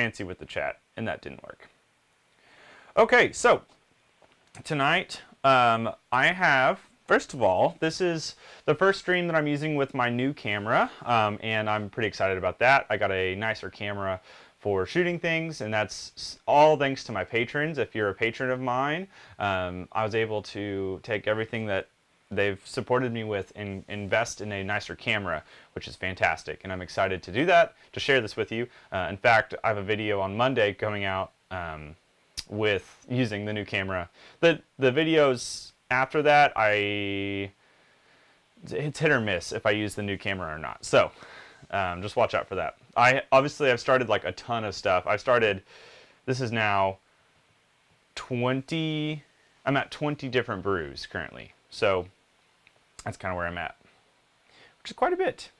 fancy with the chat, and that didn't work. Okay, so tonight I have, first of all, this is the first stream that I'm using with my new camera, and I'm pretty excited about that. I got a nicer camera for shooting things, and that's all thanks to my patrons. If you're a patron of mine, I was able to take everything that they've supported me with and invest in a nicer camera, which is fantastic, and I'm excited to do that, to share this with you. In fact, I have a video on Monday coming out with using the new camera. The videos after that, it's hit or miss if I use the new camera or not. So just watch out for that. I've started like a ton of stuff. This is now 20, I'm at 20 different brews currently. So that's kind of where I'm at, which is quite a bit.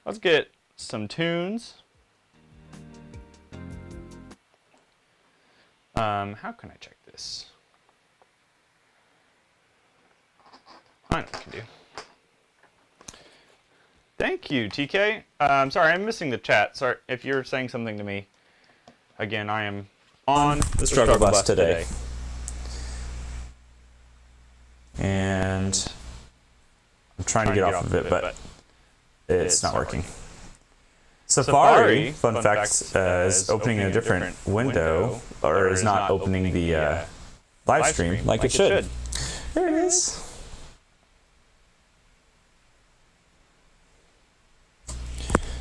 Let's get some tunes. How can I check this? I know what I can do. Thank you, TK. Sorry, I'm missing the chat. Sorry if you're saying something to me. Again, I am on the struggle bus today. And I'm trying to get off of it, but it's not working. Safari, fun fact, is opening a different window, or is not opening the live stream like it should. There it is.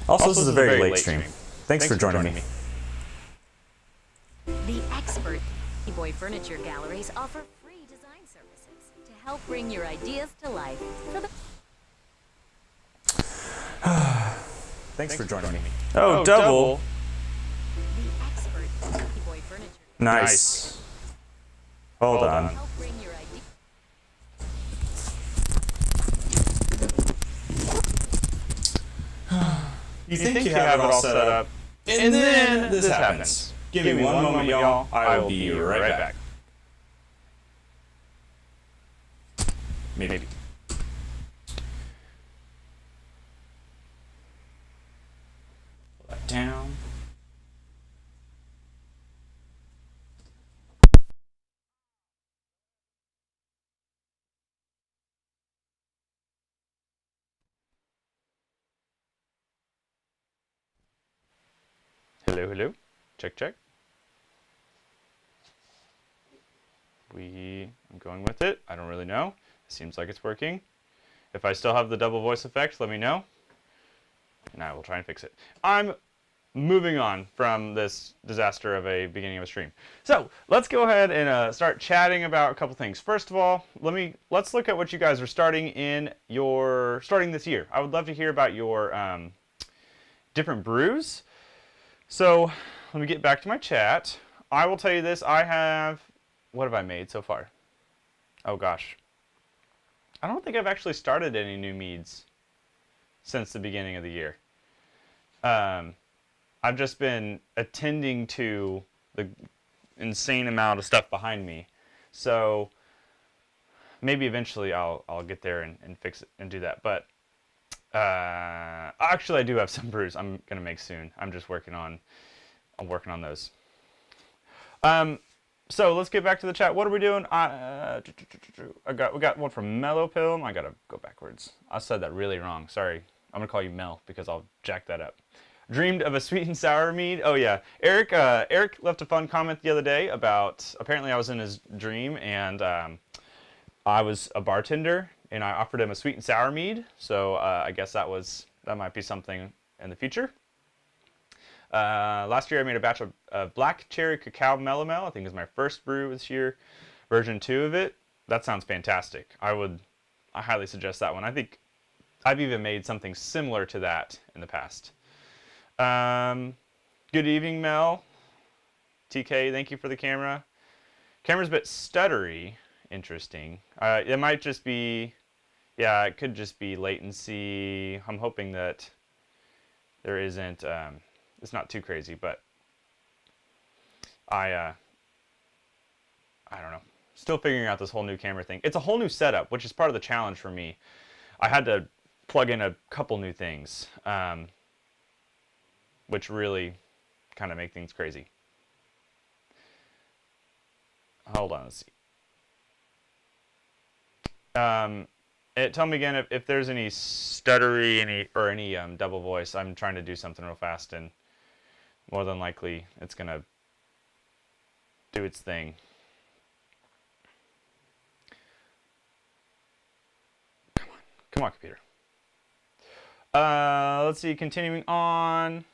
Also, this is a very late stream. Thanks for joining me. The expert Boy Furniture Galleries offer free design services to help bring your ideas to life. Thanks for joining me. Oh, double. The expert Boy Furniture. Nice. Hold on. Help bring your ideas. You think you have it all set up, and then this happens. Give me one moment, y'all. I will be right back. Maybe. Pull that down. Hello, hello. Check, check. I'm going with it. I don't really know. It seems like it's working. If I still have the double voice effect, let me know, and I will try and fix it. I'm moving on from this disaster of a beginning of a stream. So let's go ahead and start chatting about a couple things. First of all, let's look at what you guys are starting this year. I would love to hear about your different brews. So let me get back to my chat. I will tell you this. What have I made so far? Oh gosh. I don't think I've actually started any new meads since the beginning of the year. I've just been attending to the insane amount of stuff behind me. So maybe eventually I'll get there and fix it and do that. But actually I do have some brews I'm gonna make soon. I'm working on those. So let's get back to the chat. What are we doing? We got one from Mellow Pill. I gotta go backwards. I said that really wrong. Sorry. I'm gonna call you Mel because I'll jack that up. Dreamed of a sweet and sour mead. Oh yeah, Eric left a fun comment the other day about, apparently I was in his dream and I was a bartender and I offered him a sweet and sour mead. So I guess that might be something in the future. Last year I made a batch of black cherry cacao melomel. I think it was my first brew this year. Version 2 of it. That sounds fantastic. I highly suggest that one. I think I've even made something similar to that in the past. Good evening, Mel. TK, thank you for the camera. Camera's a bit stuttery. Interesting. It might just be, yeah, it could just be latency. I'm hoping that there isn't, it's not too crazy, but I don't know. Still figuring out this whole new camera thing. It's a whole new setup, which is part of the challenge for me. I had to plug in a couple new things, which really kind of make things crazy. Hold on, let's see. Tell me again if there's any stuttery, any double voice. I'm trying to do something real fast, and more than likely it's gonna do its thing. Come on, computer. Let's see. Continuing on.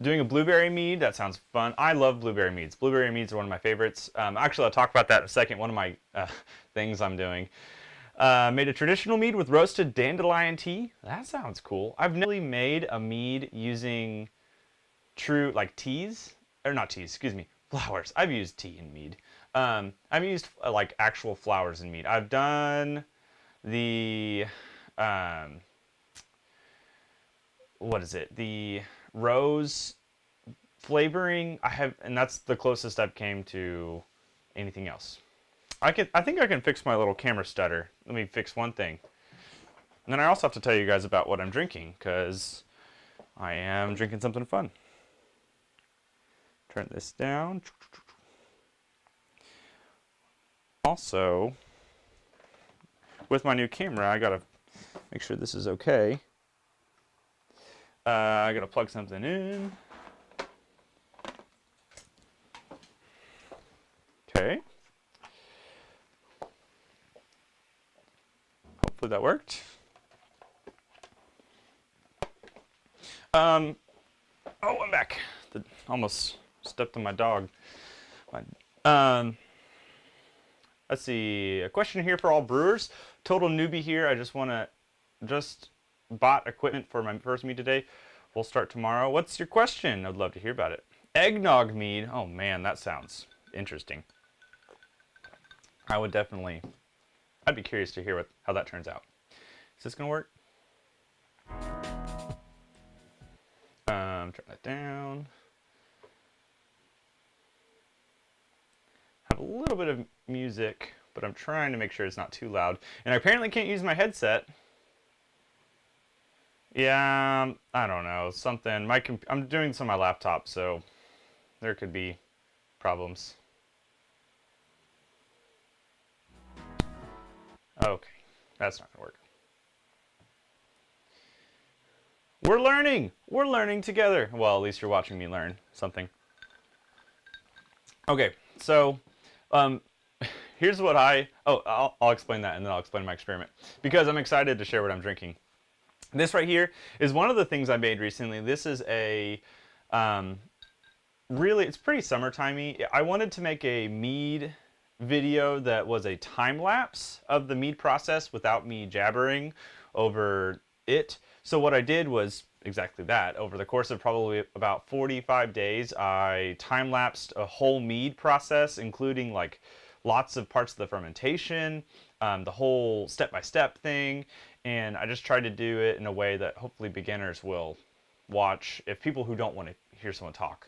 Doing a blueberry mead. That sounds fun. I love blueberry meads. Blueberry meads are one of my favorites. Actually, I'll talk about that in a second. One of my things I'm doing. Made a traditional mead with roasted dandelion tea. That sounds cool. I've never really made a mead using true, like, teas. Or not teas, excuse me. Flowers. I've used tea in mead. I've used, like, actual flowers in mead. I've done the... what is it? The rose flavoring. And that's the closest I've came to anything else. I think I can fix my little camera stutter. Let me fix one thing. And then I also have to tell you guys about what I'm drinking, because I am drinking something fun. Turn this down. Also, with my new camera, I gotta make sure this is okay. I gotta plug something in. Okay. Hopefully that worked. Oh, I'm back. Almost stepped on my dog. Let's see. A question here for all brewers. Total newbie here. I just bought equipment for my first mead today. We'll start tomorrow. What's your question? I'd love to hear about it. Eggnog mead. Oh man, that sounds interesting. I'd be curious to hear how that turns out. Is this gonna work? Turn that down. Have a little bit of music, but I'm trying to make sure it's not too loud. And I apparently can't use my headset. Yeah, I don't know, something. I'm doing this on my laptop, so there could be problems. Okay, that's not gonna work. We're learning! We're learning together. Well, at least you're watching me learn something. Okay, so here's what I'll explain that, and then I'll explain my experiment, because I'm excited to share what I'm drinking. This right here is one of the things I made recently. This is a really, it's pretty summertimey. I wanted to make a mead video that was a time lapse of the mead process without me jabbering over it. So what I did was exactly that. Over the course of probably about 45 days, I time lapsed a whole mead process, including like lots of parts of the fermentation, the whole step-by-step thing, and I just tried to do it in a way that hopefully beginners will watch. If people who don't want to hear someone talk,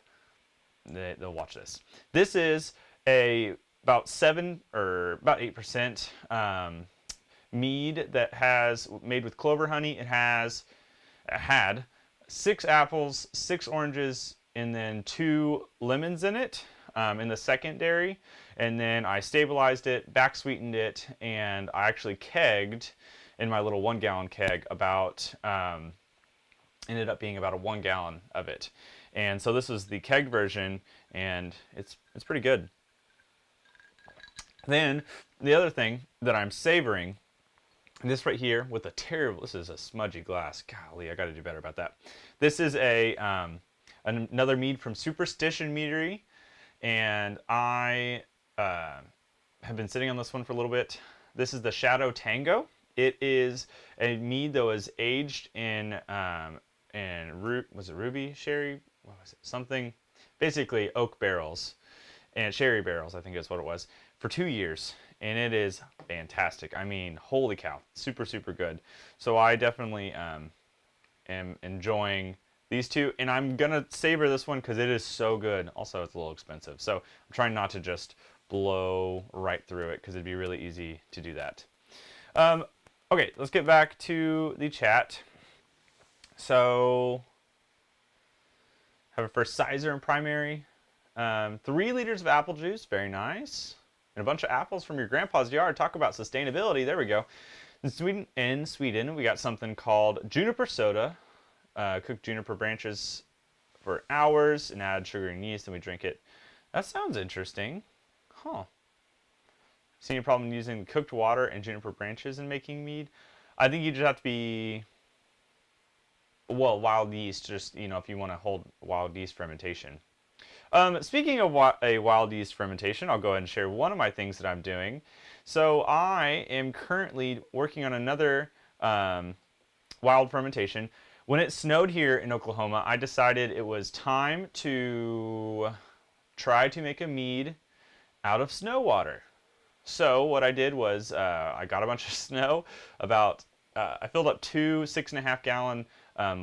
they'll watch this. This is about 7 or about 8% mead that has made with clover honey. It had 6 apples, 6 oranges, and then 2 lemons in it in the secondary. And then I stabilized it, back sweetened it, and I actually kegged in my little 1-gallon keg ended up being about a 1 gallon of it. And so this is the keg version, and it's pretty good. Then the other thing that I'm savoring, this right here with this is a smudgy glass. Golly, I got to do better about that. This is another mead from Superstition Meadery, and I have been sitting on this one for a little bit. This is the Shadow Tango. It is a mead that was aged in was it ruby sherry? What was it? Something, basically oak barrels and sherry barrels, I think is what it was, for 2 years. And it is fantastic. I mean, holy cow, super, super good. So I definitely am enjoying these two, and I'm gonna savor this one because it is so good. Also, it's a little expensive, so I'm trying not to just blow right through it because it'd be really easy to do that. Okay, let's get back to the chat. So Have a first sizer in primary. 3 liters of apple juice, very nice. And a bunch of apples from your grandpa's yard. Talk about sustainability. There we go. In Sweden, we got something called juniper soda. Cooked juniper branches for hours and add sugar and yeast, and we drink it. That sounds interesting. Huh. See any problem using cooked water and juniper branches in making mead? I think you just have to be, well, wild yeast, just, if you want to hold wild yeast fermentation. Speaking of a wild yeast fermentation, I'll go ahead and share one of my things that I'm doing. So I am currently working on another wild fermentation. When it snowed here in Oklahoma, I decided it was time to try to make a mead out of snow water. So what I did was I got a bunch of snow. I filled up 2 6.5-gallon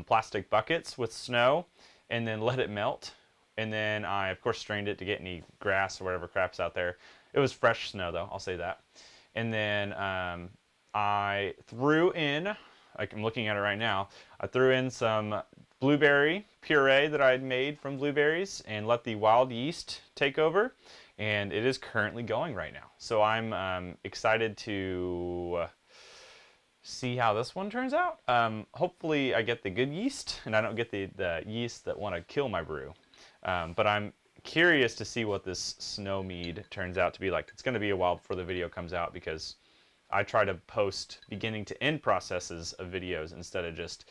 plastic buckets with snow, and then let it melt. And then I, of course, strained it to get any grass or whatever crap's out there. It was fresh snow, though, I'll say that. And then I threw in, like I'm looking at it right now, I threw in some blueberry puree that I had made from blueberries and let the wild yeast take over. And it is currently going right now. So I'm excited to see how this one turns out. Hopefully I get the good yeast and I don't get the yeast that want to kill my brew. But I'm curious to see what this snow mead turns out to be like. It's going to be a while before the video comes out because I try to post beginning to end processes of videos instead of just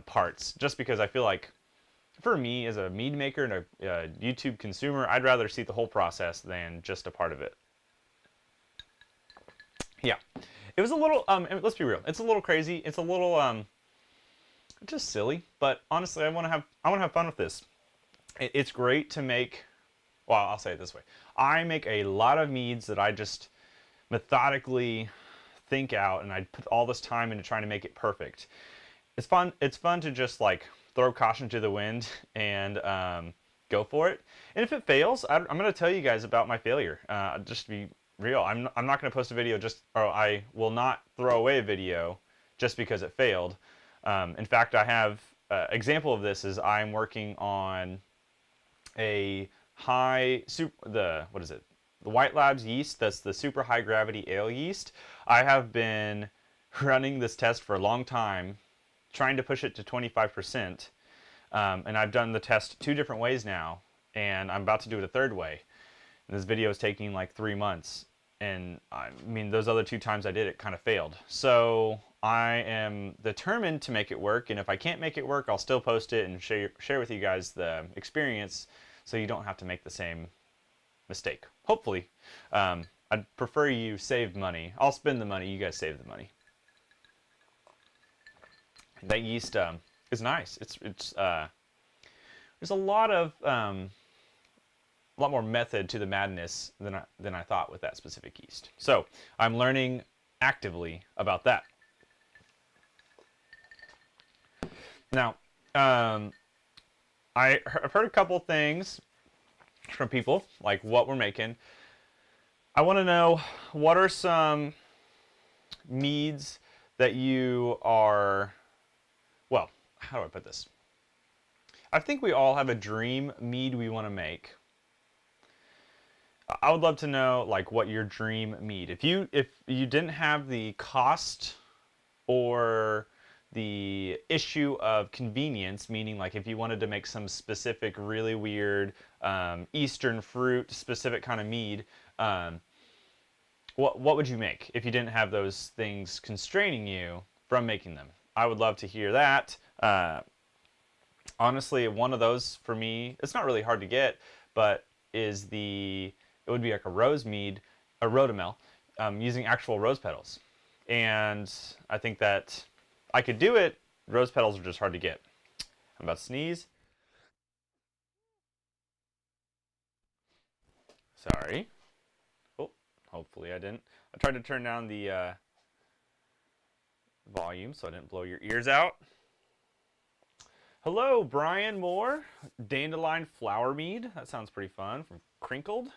parts. Just because I feel like for me as a mead maker and a YouTube consumer, I'd rather see the whole process than just a part of it. Yeah, it was a little, let's be real, it's a little crazy. It's a little just silly, but honestly, I want to have fun with this. It's great to make, well, I'll say it this way. I make a lot of meads that I just methodically think out, and I put all this time into trying to make it perfect. It's fun to just like throw caution to the wind and go for it. And if it fails, I'm going to tell you guys about my failure. Just to be real, I'm not going to post a video or I will not throw away a video just because it failed. In fact, I have example of this is I'm working on a the White Labs yeast. That's the super high gravity ale yeast. I have been running this test for a long time, trying to push it to 25%. And I've done the test 2 different ways now, and I'm about to do it a 3rd way. And this video is taking like 3 months. And I mean, those other 2 times I did it kind of failed. So I am determined to make it work. And if I can't make it work, I'll still post it and share with you guys the experience so you don't have to make the same mistake. Hopefully. I'd prefer you save money. I'll spend the money, you guys save the money. That yeast is nice. There's a lot more method to the madness than I thought with that specific yeast. So I'm learning actively about that. Now, I've heard a couple things from people, like what we're making. I want to know, what are some meads that you are, well, how do I put this? I think we all have a dream mead we want to make. I would love to know, like, what your dream mead. If you didn't have the cost or the issue of convenience, meaning like if you wanted to make some specific really weird Eastern fruit specific kind of mead, what would you make if you didn't have those things constraining you from making them? I would love to hear that. Honestly, one of those for me, it's not really hard to get, but it would be like a rose mead, a rotomel, using actual rose petals. And I think that I could do it. Rose petals are just hard to get. I'm about to sneeze. Sorry. Oh, hopefully I didn't. I tried to turn down the volume so I didn't blow your ears out. Hello, Brian Moore. Dandelion flower mead. That sounds pretty fun. From Crinkled.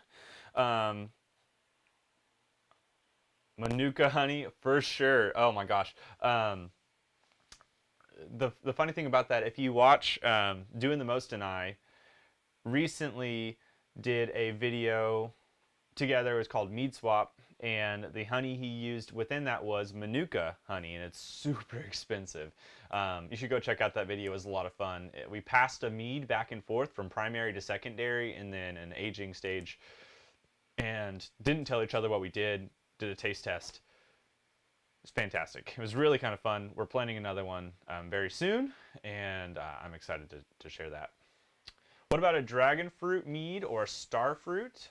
Manuka honey, for sure. Oh my gosh. The funny thing about that, if you watch Doing the Most and I, recently did a video together. It was called Mead Swap, and the honey he used within that was Manuka honey, and it's super expensive. You should go check out that video. It was a lot of fun. We passed a mead back and forth from primary to secondary and then an aging stage, and didn't tell each other what we did a taste test. It was fantastic. It was really kind of fun. We're planning another one very soon, and I'm excited to share that. What about a dragon fruit mead or a star fruit?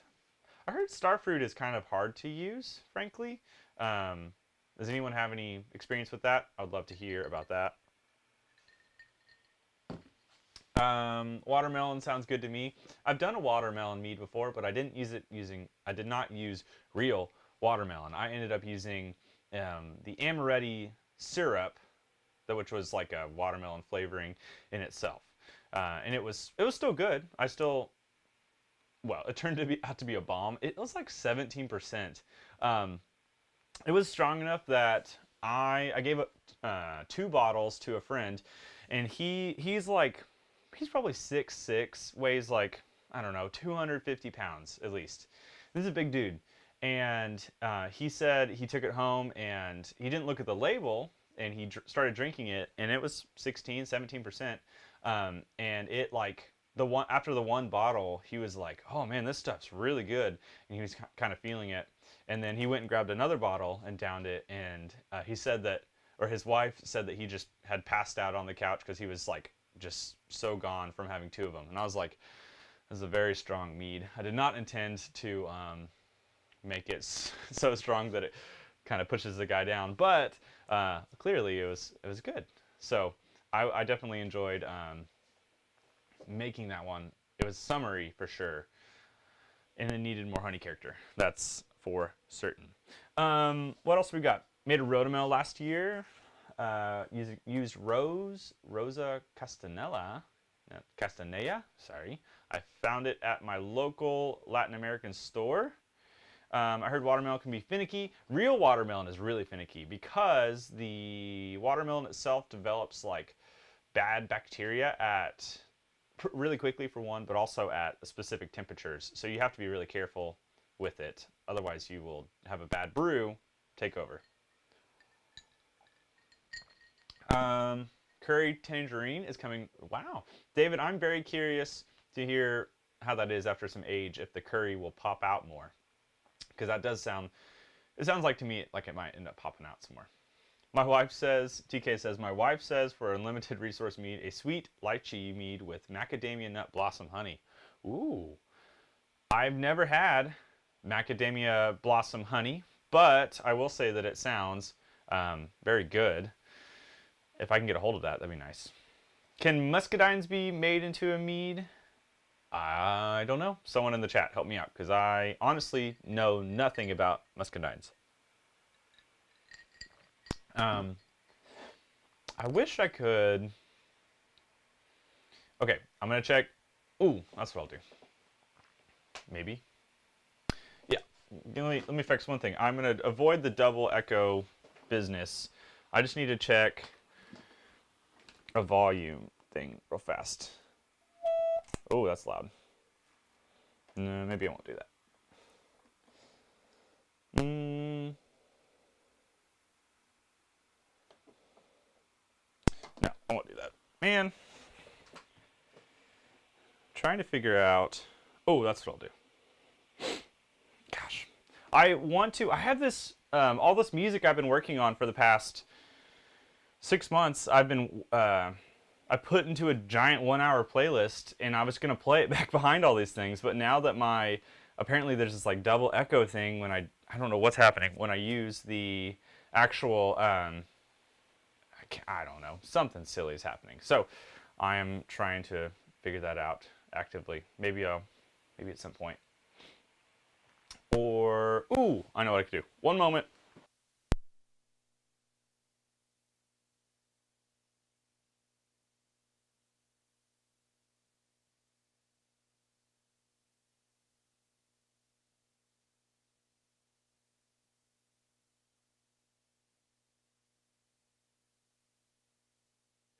I heard star fruit is kind of hard to use, frankly. Does anyone have any experience with that? I would love to hear about that. Watermelon sounds good to me. I've done a watermelon mead before, but I did not use real watermelon. I ended up using the amaretti syrup, which was like a watermelon flavoring in itself, and it was still good. It turned out to be a bomb. It was like 17%. It was strong enough that I gave 2 bottles to a friend, and he's probably 6'6", weighs like, I don't know, 250 pounds at least. This is a big dude. And he said he took it home and he didn't look at the label, and he started drinking it, and it was 16, 17%. And it after the one bottle, he was like, "Oh man, this stuff's really good," and he was kind of feeling it. And then he went and grabbed another bottle and downed it. And he said that, or his wife said that he just had passed out on the couch because he was like just so gone from having 2 of them. And I was like, "This is a very strong mead." I did not intend to make it so strong that it kind of pushes the guy down, but clearly it was good. So I definitely enjoyed making that one. It was summery for sure, and it needed more honey character. That's for certain. What else we got? Made a rotamill last year. Used Rosa Castanella. Castanella, sorry. I found it at my local Latin American store. I heard watermelon can be finicky. Real watermelon is really finicky because the watermelon itself develops like bad bacteria at really quickly for one, but also at specific temperatures. So you have to be really careful with it. Otherwise you will have a bad brew take over. Curry tangerine is coming. Wow. David, I'm very curious to hear how that is after some age, if the curry will pop out more. Because that does sounds like to me like it might end up popping out some more. My wife says, TK says, my wife says for unlimited resource mead, a sweet lychee mead with macadamia nut blossom honey. Ooh. I've never had macadamia blossom honey, but I will say that it sounds very good. If I can get a hold of that, that'd be nice. Can muscadines be made into a mead? I don't know. Someone in the chat help me out, because I honestly know nothing about muscadines. I wish I could. Okay, I'm gonna check. Ooh, that's what I'll do. Maybe. Yeah. Let me fix one thing. I'm gonna avoid the double echo business. I just need to check a volume thing real fast. Oh, that's loud. No, maybe I won't do that. No, I won't do that. Man. Trying to figure out. Oh, that's what I'll do. Gosh. I have this, all this music I've been working on for the past 6 months. I put into a giant 1-hour playlist, and I was going to play it back behind all these things, but now that apparently there's this like double echo thing when I don't know what's happening when I use the actual, I don't know, something silly is happening. So I am trying to figure that out actively. Maybe at some point. Or, ooh, I know what I could do. One moment.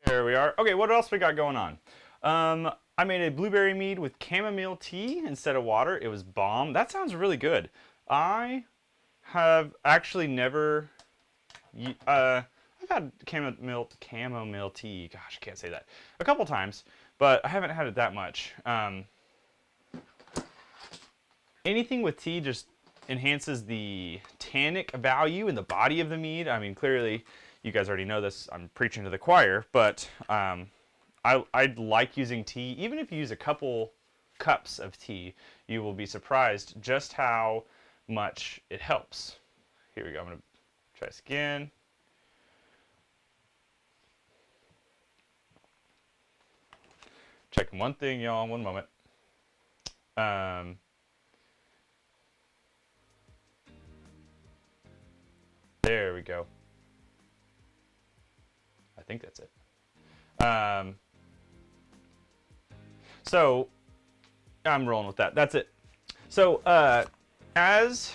There we are. Okay, what else we got going on? I made a blueberry mead with chamomile tea instead of water. It was bomb. That sounds really good. I have actually never. I've had chamomile tea. Gosh, I can't say that. A couple times, but I haven't had it that much. Anything with tea just enhances the tannic value in the body of the mead. I mean, clearly, you guys already know this. I'm preaching to the choir, but I like using tea. Even if you use a couple cups of tea, you will be surprised just how much it helps. Here we go. I'm going to try this again. Checking one thing, y'all. One moment. There we go. I think that's it. So I'm rolling with that. That's it. So as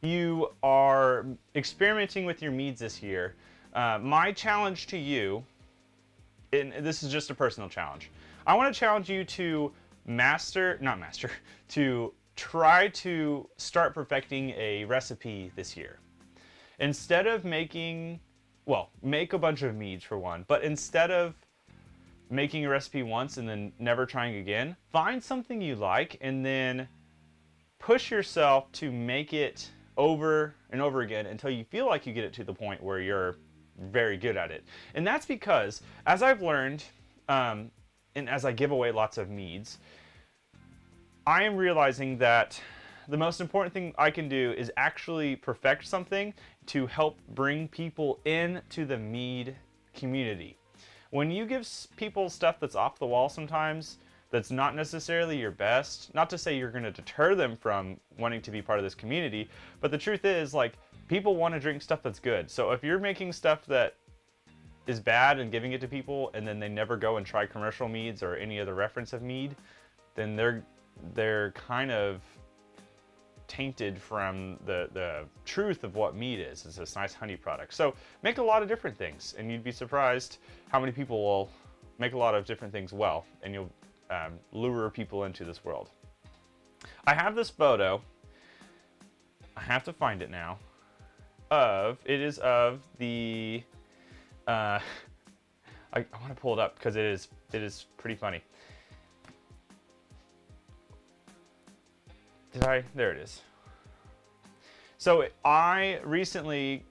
you are experimenting with your meads this year, my challenge to you, and this is just a personal challenge, I want to challenge you to to try to start perfecting a recipe this year. Instead of make a bunch of meads for one, but instead of making a recipe once and then never trying again, find something you like and then push yourself to make it over and over again until you feel like you get it to the point where you're very good at it. And that's because, as I've learned, and as I give away lots of meads, I am realizing that the most important thing I can do is actually perfect something to help bring people into the mead community. When you give people stuff that's off the wall sometimes, that's not necessarily your best, not to say you're going to deter them from wanting to be part of this community, but the truth is, like, people want to drink stuff that's good. So if you're making stuff that is bad and giving it to people and then they never go and try commercial meads or any other reference of mead, then they're kind of tainted from the truth of what mead is. It's this nice honey product. So make a lot of different things, and you'd be surprised how many people will make a lot of different things well, and you'll lure people into this world. I have this photo. I have to find it now. It is of the. I want to pull it up because it is pretty funny. There it is. So I recently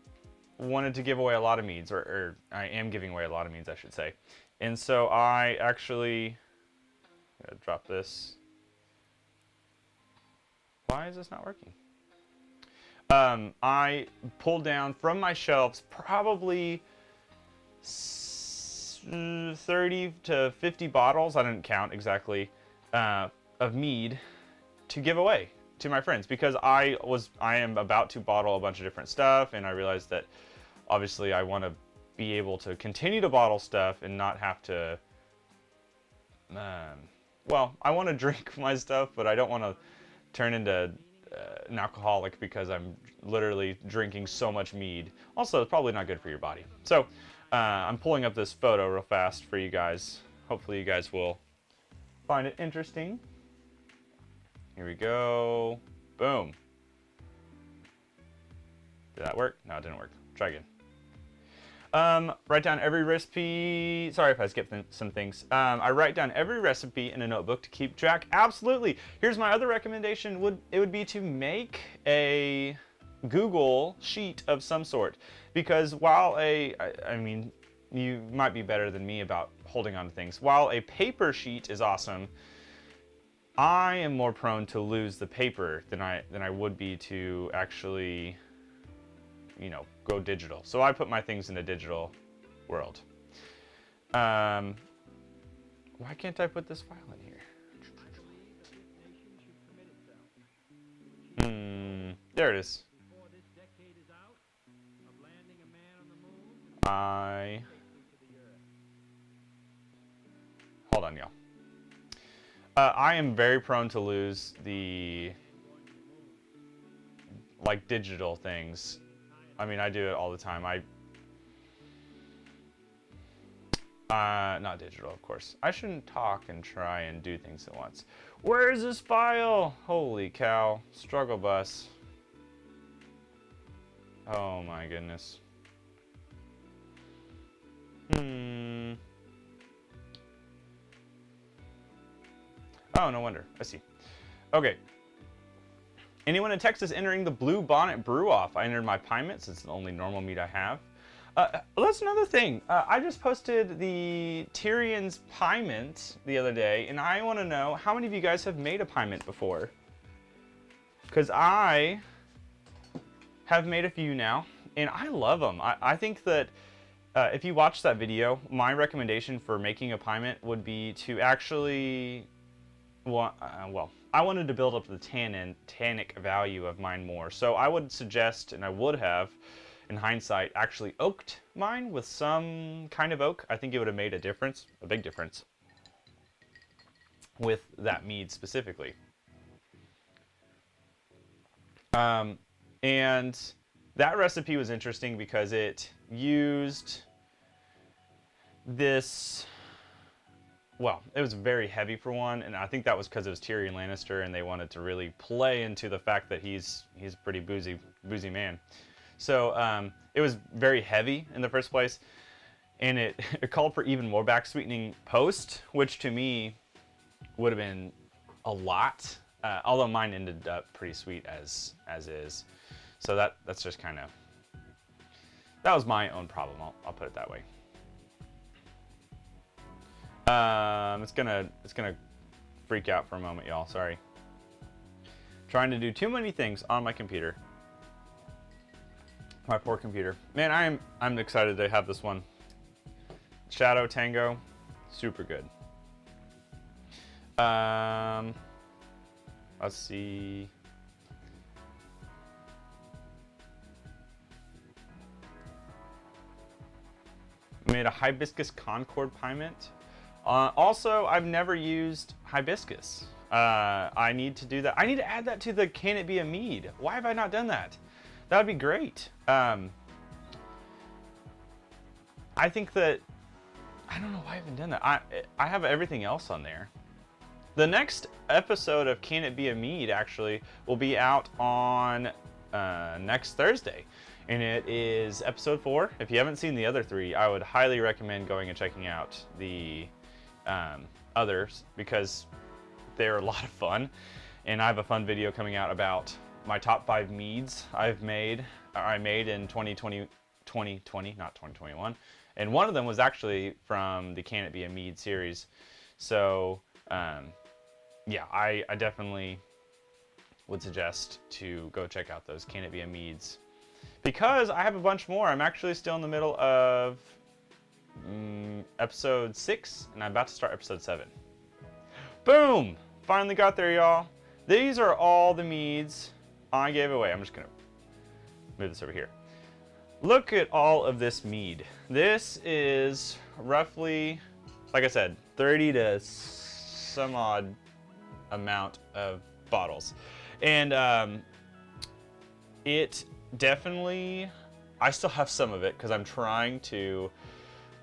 wanted to give away a lot of meads, or I am giving away a lot of meads, I should say. And so I actually, I'm gonna drop this. Why is this not working? I pulled down from my shelves probably 30 to 50 bottles, I didn't count exactly, of mead to give away to my friends, because I am about to bottle a bunch of different stuff, and I realized that obviously I want to be able to continue to bottle stuff and not have to, I want to drink my stuff, but I don't want to turn into an alcoholic because I'm literally drinking so much mead. Also, it's probably not good for your body. So I'm pulling up this photo real fast for you guys. Hopefully you guys will find it interesting. Here we go. Boom. Did that work? No, it didn't work. Try again. Write down every recipe. Sorry if I skipped some things. I write down every recipe in a notebook to keep track. Absolutely. Here's my other recommendation. It would be to make a Google sheet of some sort. Because while I mean, you might be better than me about holding on to things. While a paper sheet is awesome, I am more prone to lose the paper than I would be to actually, go digital. So I put my things in a digital world. Why can't I put this file in here? There it is. Hold on, y'all. I am very prone to lose the digital things. I mean, I do it all the time. Not digital, of course. I shouldn't talk and try and do things at once. Where is this file? Holy cow. Struggle bus. Oh my goodness. Oh, no wonder. I see. Okay. Anyone in Texas entering the Blue Bonnet Brew Off? I entered my pine mint, since it's the only normal mead I have. That's another thing. I just posted the Tyrion's pine mint the other day, and I want to know how many of you guys have made a pine mint before? Because I have made a few now, and I love them. I think that if you watch that video, my recommendation for making a pine mint would be to actually, well, I wanted to build up the tannic value of mine more. So I would suggest, and I would have, in hindsight, actually oaked mine with some kind of oak. I think it would have made a difference, a big difference, with that mead specifically. And that recipe was interesting because it used this, well, it was very heavy for one, and I think that was because it was Tyrion Lannister, and they wanted to really play into the fact that he's a pretty boozy man. So it was very heavy in the first place, and it called for even more back sweetening post, which to me would have been a lot. Although mine ended up pretty sweet as is. So that's just kind of, that was my own problem. I'll put it that way. It's gonna freak out for a moment, y'all. Sorry. Trying to do too many things on my computer. My poor computer. Man, I'm excited to have this one. Shadow Tango, super good. Let's see. Made a hibiscus Concord pine mint. Also, I've never used hibiscus. I need to do that. I need to add that to the Can It Be a Mead? Why have I not done that? That would be great. I think that, I don't know why I haven't done that. I have everything else on there. The next episode of Can It Be a Mead actually will be out on next Thursday. And it is episode 4. If you haven't seen the other 3, I would highly recommend going and checking out the others, because they're a lot of fun. And I have a fun video coming out about my top 5 meads I made in 2020, not 2021. And one of them was actually from the Can It Be a Mead series. So yeah, I definitely would suggest to go check out those Can It Be a Meads, because I have a bunch more. I'm actually still in the middle of episode 6, and I'm about to start episode 7. Boom! Finally got there, y'all. These are all the meads I gave away. I'm just gonna move this over here. Look at all of this mead. This is roughly, like I said, 30 to some odd amount of bottles. And it definitely, I still have some of it because I'm trying to,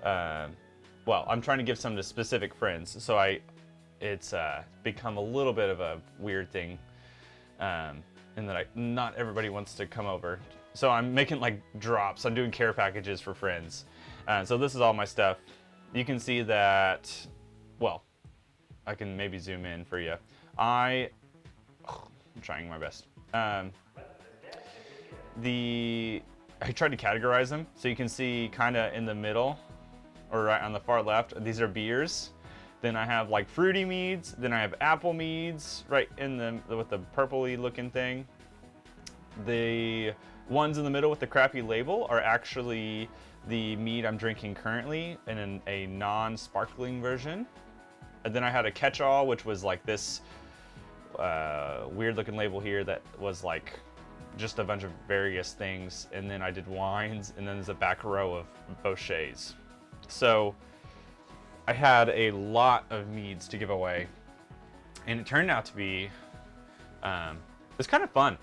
I'm trying to give some to specific friends. So it's become a little bit of a weird thing, in that not everybody wants to come over. So I'm making like drops. I'm doing care packages for friends. So this is all my stuff. You can see that, well, I can maybe zoom in for you. I'm trying my best. I tried to categorize them, so you can see kind of in the middle, or right on the far left, these are beers. Then I have like fruity meads. Then I have apple meads right in the with the purpley looking thing. The ones in the middle with the crappy label are actually the mead I'm drinking currently in a non-sparkling version. And then I had a catch-all, which was like this weird looking label here that was like just a bunch of various things. And then I did wines, and then there's a back row of Bochet's. So I had a lot of meads to give away, and it turned out to be, it's kind of fun.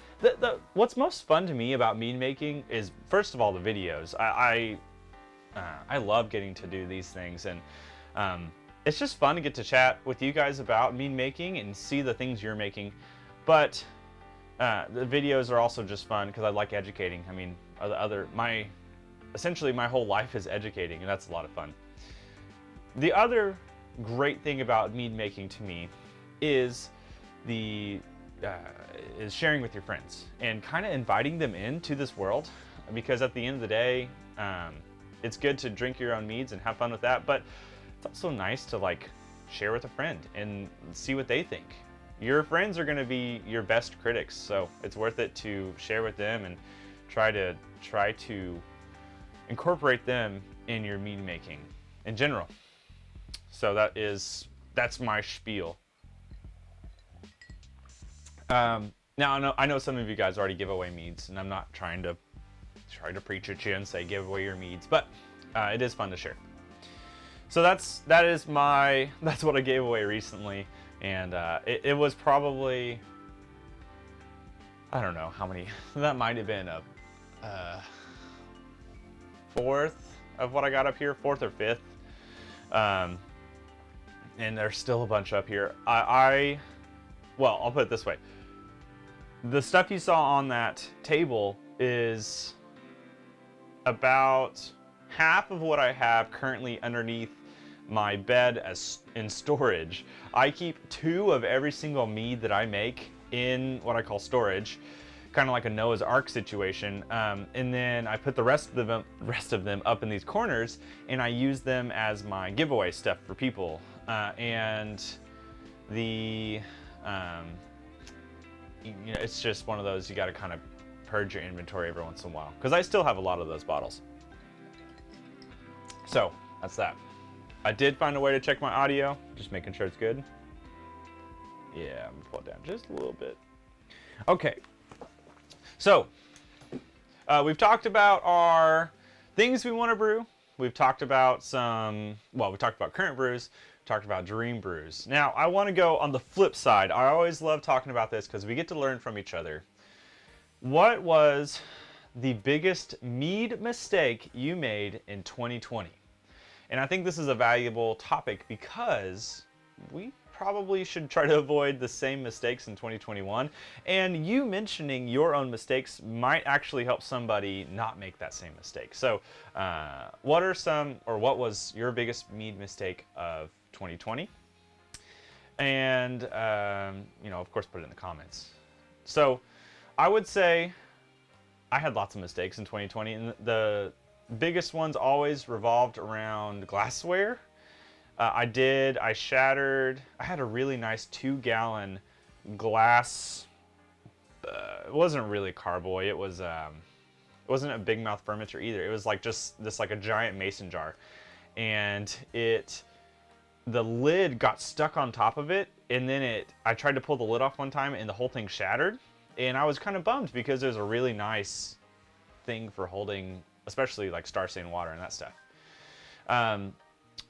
What's most fun to me about mead making is, first of all, the videos. I love getting to do these things, and it's just fun to get to chat with you guys about mead making and see the things you're making. But the videos are also just fun because I like educating. I mean, essentially my whole life is educating, and that's a lot of fun. The other great thing about mead making to me is is sharing with your friends and kind of inviting them into this world, because at the end of the day, it's good to drink your own meads and have fun with that, but it's also nice to like share with a friend and see what they think. Your friends are going to be your best critics, so it's worth it to share with them and try to incorporate them in your mead making in general. So that's my spiel. Now I know some of you guys already give away meads, and I'm not trying to preach at you and say give away your meads, but it is fun to share. So that's what I gave away recently, and it was probably, I don't know how many. That might have been a fourth of what I got up here, fourth or fifth, and there's still a bunch up here. Well, I'll put it this way. The stuff you saw on that table is about half of what I have currently underneath my bed as in storage. I keep 2 of every single mead that I make in what I call storage, kind of like a Noah's Ark situation, and then I put the rest of them up in these corners, and I use them as my giveaway stuff for people. And it's just one of those, you got to kind of purge your inventory every once in a while, because I still have a lot of those bottles. So that's that. I did find a way to check my audio, just making sure it's good. Yeah, I'm gonna pull it down just a little bit. Okay, so we've talked about our things we want to brew. We've talked about we talked about current brews, talked about dream brews. Now I want to go on the flip side. I always love talking about this because we get to learn from each other. What was the biggest mead mistake you made in 2020? And I think this is a valuable topic because we probably should try to avoid the same mistakes in 2021. And you mentioning your own mistakes might actually help somebody not make that same mistake. So what was your biggest mead mistake of 2020? And, of course, put it in the comments. So I would say I had lots of mistakes in 2020, and the biggest ones always revolved around glassware. I had a really nice 2-gallon glass, it wasn't really carboy, it wasn't a big mouth fermenter either. It was like just this, like a giant mason jar, and the lid got stuck on top of it, and then I tried to pull the lid off one time and the whole thing shattered, and I was kind of bummed because there's a really nice thing for holding, especially like Star Stain water and that stuff.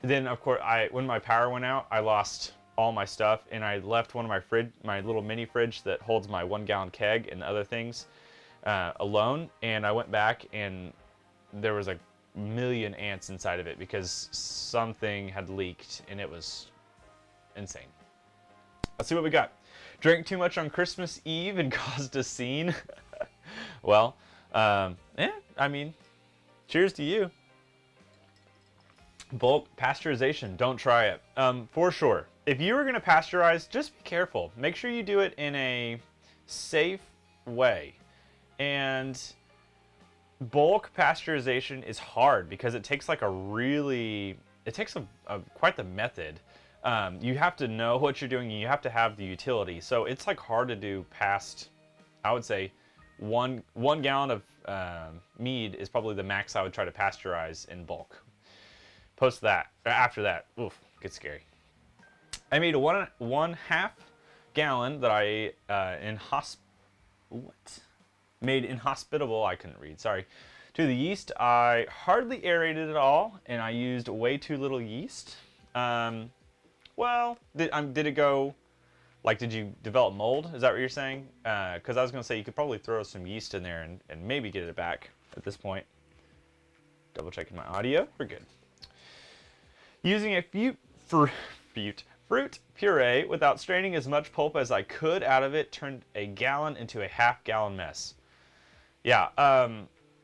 Then of course, when my power went out, I lost all my stuff, and I left one of my little mini fridge that holds my 1-gallon keg and other things alone. And I went back, and there was a million ants inside of it because something had leaked, and it was insane. Let's see what we got. Drank too much on Christmas Eve and caused a scene. Well, I mean, cheers to you. Bulk pasteurization, don't try it. For sure. If you were going to pasteurize, just be careful. Make sure you do it in a safe way. And bulk pasteurization is hard because it takes quite the method. You have to know what you're doing, and you have to have the utility. So it's like hard to do past, I would say, one gallon of mead is probably the max I would try to pasteurize in bulk. After that, oof, gets scary. I made a one half gallon that I made inhospitable. I couldn't read. Sorry. To the yeast, I hardly aerated it all, and I used way too little yeast. Well, did it go? Like, did you develop mold? Is that what you're saying? Because I was going to say you could probably throw some yeast in there and maybe get it back at this point. Double checking my audio. We're good. Using a fruit puree without straining as much pulp as I could out of it turned a gallon into a half-gallon mess. Yeah,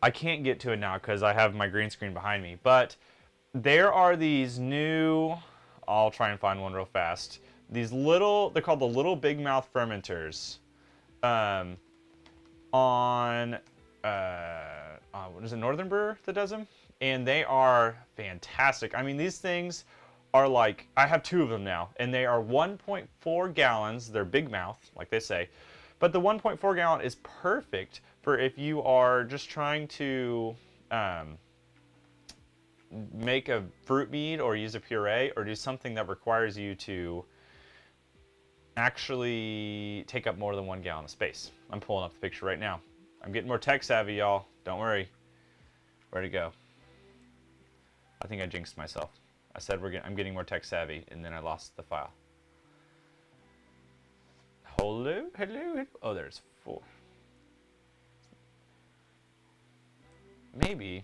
I can't get to it now because I have my green screen behind me, but there are these new, I'll try and find one real fast, these little, they're called the little big mouth fermenters, what is it, Northern Brewer that does them? And they are fantastic. I mean, these things are like, I have 2 of them now, and they are 1.4 gallons. They're big mouth, like they say. But the 1.4 gallon is perfect for if you are just trying to make a fruit mead or use a puree or do something that requires you to actually take up more than 1 gallon of space. I'm pulling up the picture right now. I'm getting more tech savvy, y'all. Don't worry. Where'd it go? I think I jinxed myself. I said I'm getting more tech savvy, and then I lost the file. Hello, hello. Oh, there's 4. Maybe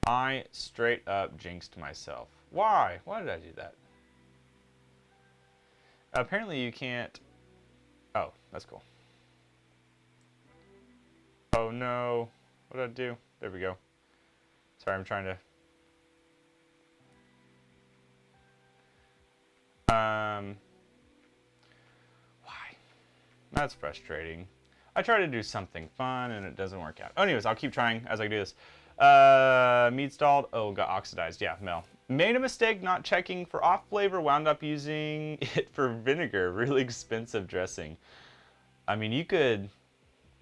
I straight up jinxed myself. Why? Why did I do that? Apparently you can't. Oh, that's cool. Oh no. What did I do? There we go. Sorry, I'm trying to. Why? That's frustrating. I try to do something fun and it doesn't work out. Anyways, I'll keep trying as I do this. Mead stalled. Oh, got oxidized. Yeah, Mel. Made a mistake not checking for off flavor. Wound up using it for vinegar. Really expensive dressing. I mean, you could.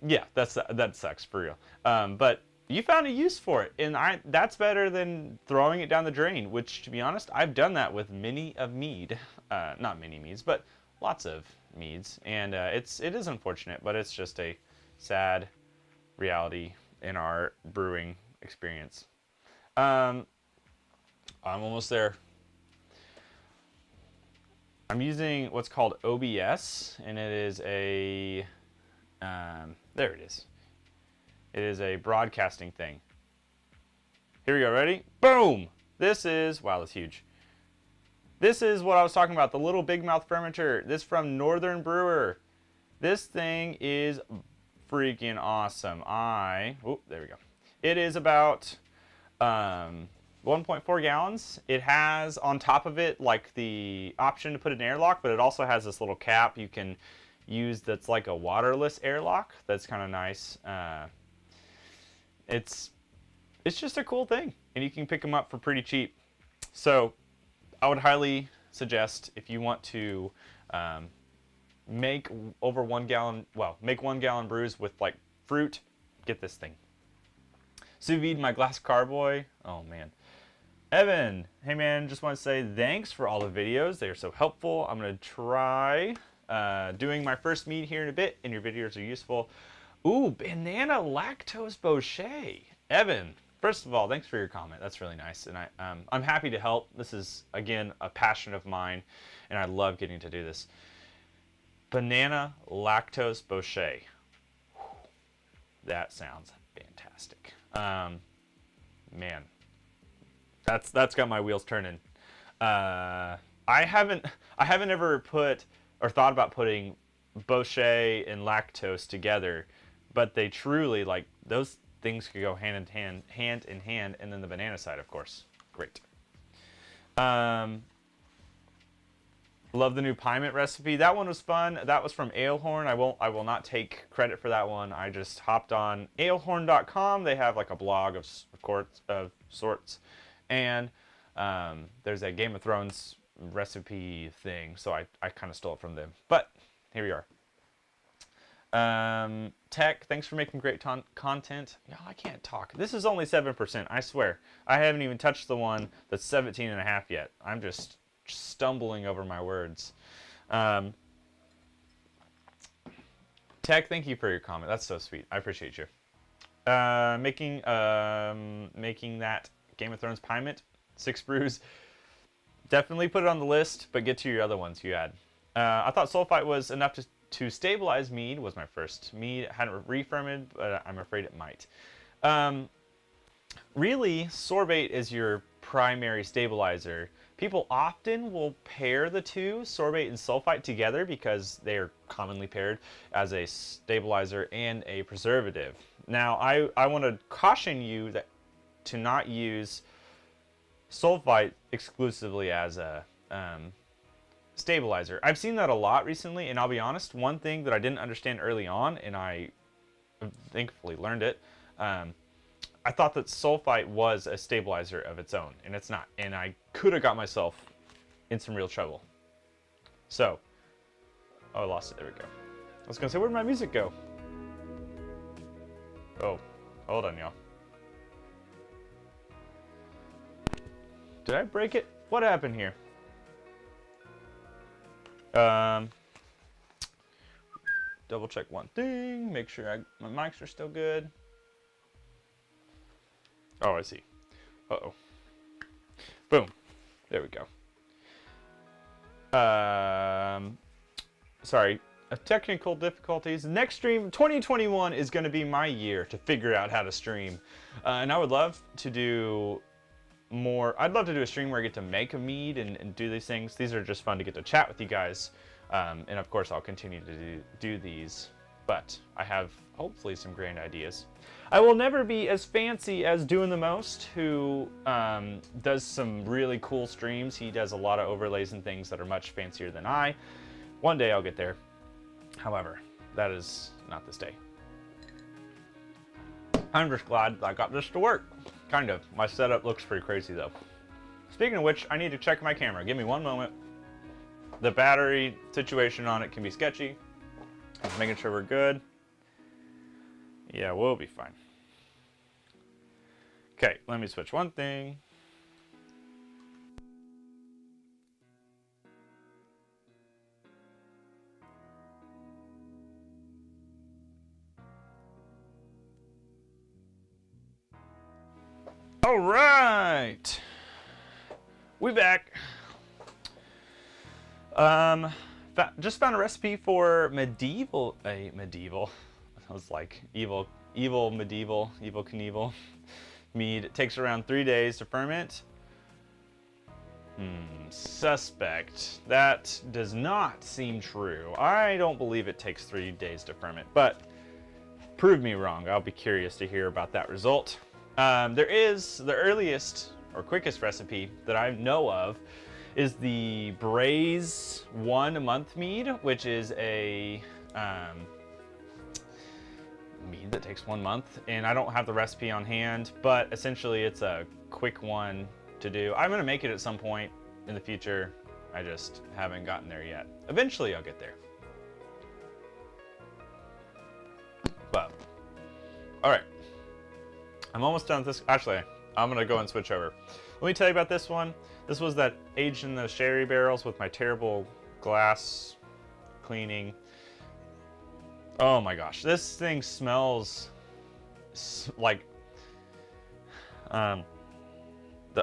Yeah, that sucks for real. But you found a use for it, and that's better than throwing it down the drain. Which, to be honest, I've done that with many of mead. Not many meads, but lots of meads, and it is unfortunate, but it's just a sad reality in our brewing experience. I'm almost there. I'm using what's called OBS, and it is a there it is. It is a broadcasting thing. Here we go. Ready? Boom! This is, wow, that's huge. This is what I was talking about, the little big mouth fermenter. This from Northern Brewer. This thing is freaking awesome. Oh, there we go. It is about 1.4 gallons. It has on top of it like the option to put an airlock, but it also has this little cap you can use that's like a waterless airlock. That's kind of nice. It's just a cool thing, and you can pick them up for pretty cheap. So I would highly suggest if you want to make over 1 gallon, make 1 gallon brews with like fruit, get this thing. Sous vide my glass carboy. Oh man. Evan, hey man, just want to say thanks for all the videos. They are so helpful. I'm going to try doing my first mead here in a bit, and your videos are useful. Ooh, banana lactose bochet. Evan, first of all, thanks for your comment. That's really nice, and I'm happy to help. This is, again, a passion of mine, and I love getting to do this. Banana lactose bochet. That sounds fantastic. Man, that's got my wheels turning. I haven't ever put or thought about putting bochet and lactose together, but they truly, like, those things could go hand in hand, and then the banana side, of course. Great. Love the new pie mint recipe. That one was fun. That was from Alehorn. I will not take credit for that one. I just hopped on alehorn.com. They have like a blog of sorts, and there's a Game of Thrones recipe thing, so I kind of stole it from them. But here we are. Tech, thanks for making great content. No, I can't talk. This is only 7%, I swear. I haven't even touched the one that's 17.5 yet. I'm just stumbling over my words. Tech, thank you for your comment. That's so sweet. I appreciate you. Making that Game of Thrones pie mint, 6 brews. Definitely put it on the list, but get to your other ones you had. I thought sulfite was enough to stabilize mead. Was my first mead. Hadn't re-fermented, but I'm afraid it might. really, sorbate is your primary stabilizer. People often will pair the two, sorbate and sulfite, together because they are commonly paired as a stabilizer and a preservative. Now, I want to caution you that to not use sulfite exclusively as a stabilizer. I've seen that a lot recently, and I'll be honest, one thing that I didn't understand early on, and I thankfully learned it, I thought that sulfite was a stabilizer of its own, and it's not. And I could have got myself in some real trouble. So, oh, I lost it. There we go. I was going to say, where'd my music go? Oh, hold on, y'all. Did I break it? What happened here? Double check one thing, make sure my mics are still good. Oh, I see. Uh-oh. Boom. There we go. Sorry. Technical difficulties. Next stream, 2021 is going to be my year to figure out how to stream. And I would love to do more. I'd love to do a stream where I get to make a mead and do these things. These are just fun to get to chat with you guys. And of course, I'll continue to do these. But I have hopefully some grand ideas. I will never be as fancy as Doing the Most, who does some really cool streams. He does a lot of overlays and things that are much fancier than I. One day I'll get there. However, that is not this day. I'm just glad I got this to work. Kind of. My setup looks pretty crazy though. Speaking of which, I need to check my camera. Give me one moment. The battery situation on it can be sketchy. Just making sure we're good. Yeah, we'll be fine. Okay, let me switch one thing. All right, we back. Just found a recipe for medieval. I was like evil Knievel mead. It takes around 3 days to ferment. Suspect. That does not seem true. I don't believe it takes 3 days to ferment, but prove me wrong. I'll be curious to hear about that result. There is the earliest or quickest recipe that I know of is the Braze 1 month mead, which is a mead that takes 1 month, and I don't have the recipe on hand, but essentially it's a quick one to do. I'm gonna make it at some point in the future. I just haven't gotten there yet. Eventually I'll get there. But, all right. I'm almost done with this. Actually, I'm gonna go and switch over. Let me tell you about this one. This was that aged in the sherry barrels with my terrible glass cleaning. Oh my gosh, this thing smells like the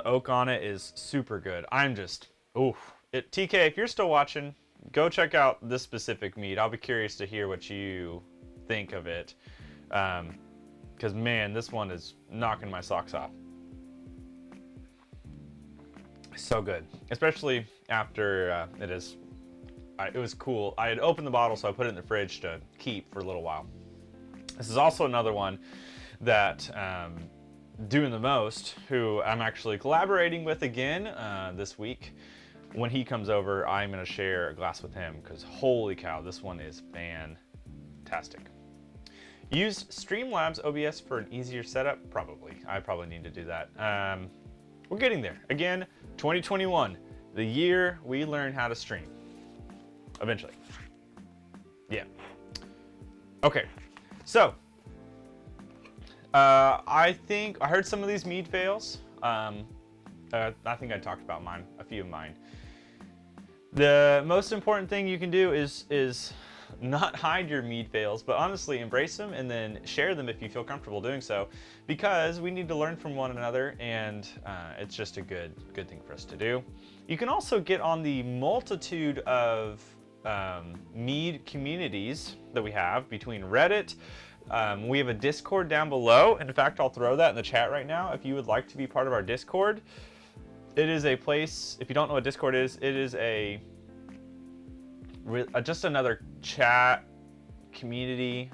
oak on it is super good. I'm just, oof. TK, if you're still watching, go check out this specific mead. I'll be curious to hear what you think of it. Because man, this one is knocking my socks off. So good, especially after it was cool. I had opened the bottle, so I put it in the fridge to keep for a little while. This is also another one that Doing the Most, who I'm actually collaborating with again this week. When he comes over, I'm gonna share a glass with him because holy cow, this one is fantastic. Use Streamlabs OBS for an easier setup? Probably. I probably need to do that. We're getting there. Again, 2021, the year we learn how to stream. Eventually. Yeah. Okay. So, I think I heard some of these mead fails. I think I talked about mine, a few of mine. The most important thing you can do is not hide your mead fails, but honestly embrace them and then share them if you feel comfortable doing so, because we need to learn from one another, and it's just a good thing for us to do. You can also get on the multitude of mead communities that we have between Reddit, We have a Discord down below. In fact, I'll throw that in the chat right now. If you would like to be part of our Discord, it is a place, if you don't know what Discord is, it is just another chat community